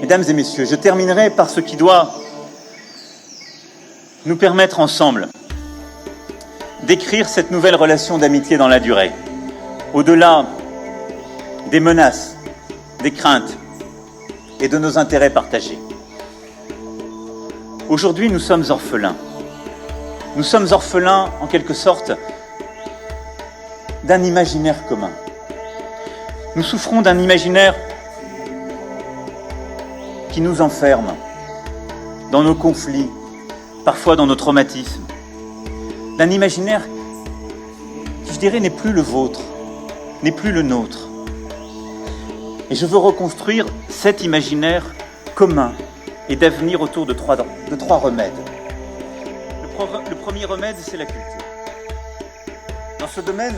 Mesdames et messieurs, je terminerai par ce qui doit nous permettre ensemble d'écrire cette nouvelle relation d'amitié dans la durée, au-delà des menaces, des craintes et de nos intérêts partagés. Aujourd'hui, nous sommes orphelins. Nous sommes orphelins, en quelque sorte, d'un imaginaire commun. Nous souffrons d'un imaginaire qui nous enferme dans nos conflits, parfois dans nos traumatismes. D'un imaginaire qui, je dirais, n'est plus le vôtre, n'est plus le nôtre. Et je veux reconstruire cet imaginaire commun et d'avenir autour de trois remèdes. Le premier remède, c'est la culture. Dans ce domaine,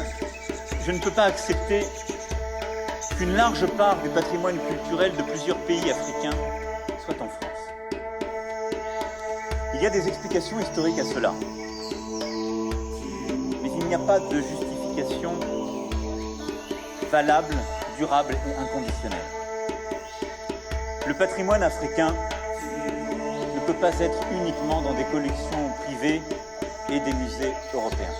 je ne peux pas accepter qu'une large part du patrimoine culturel de plusieurs pays africains soit en France. Il y a des explications historiques à cela. Mais il n'y a pas de justification valable, durable et inconditionnelle. Le patrimoine africain ne peut pas être uniquement dans des collections privées et des musées européens.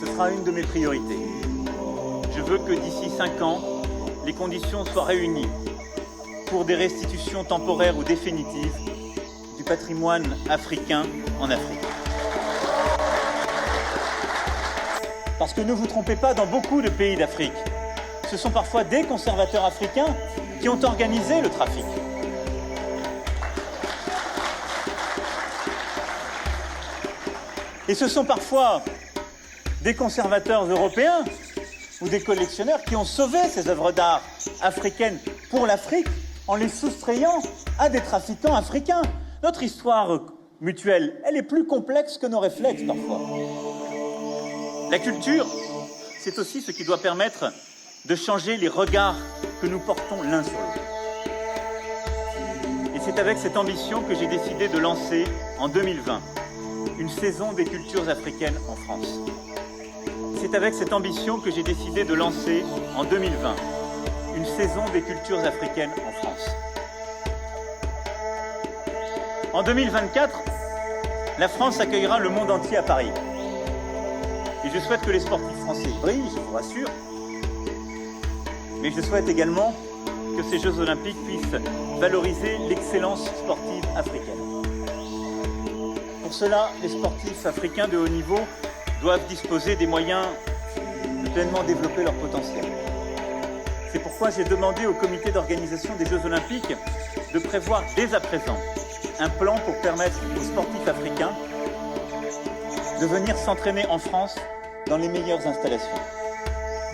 Ce sera une de mes priorités. Je veux que d'ici 5 ans, les conditions soient réunies pour des restitutions temporaires ou définitives du patrimoine africain en Afrique. Parce que ne vous trompez pas, dans beaucoup de pays d'Afrique, ce sont parfois des conservateurs africains qui ont organisé le trafic. Et ce sont parfois des conservateurs européens ou des collectionneurs qui ont sauvé ces œuvres d'art africaines pour l'Afrique en les soustrayant à des trafiquants africains. Notre histoire mutuelle, elle est plus complexe que nos réflexes parfois. La culture, c'est aussi ce qui doit permettre de changer les regards que nous portons l'un sur l'autre. Et c'est avec cette ambition que j'ai décidé de lancer en 2020 une saison des cultures africaines en France. C'est avec cette ambition que j'ai décidé de lancer en 2020 une saison des cultures africaines en France. En 2024, la France accueillera le monde entier à Paris. Et je souhaite que les sportifs français brillent, je vous rassure. Mais je souhaite également que ces Jeux Olympiques puissent valoriser l'excellence sportive africaine. Pour cela, les sportifs africains de haut niveau doivent disposer des moyens de pleinement développer leur potentiel. C'est pourquoi j'ai demandé au comité d'organisation des Jeux Olympiques de prévoir dès à présent un plan pour permettre aux sportifs africains de venir s'entraîner en France dans les meilleures installations.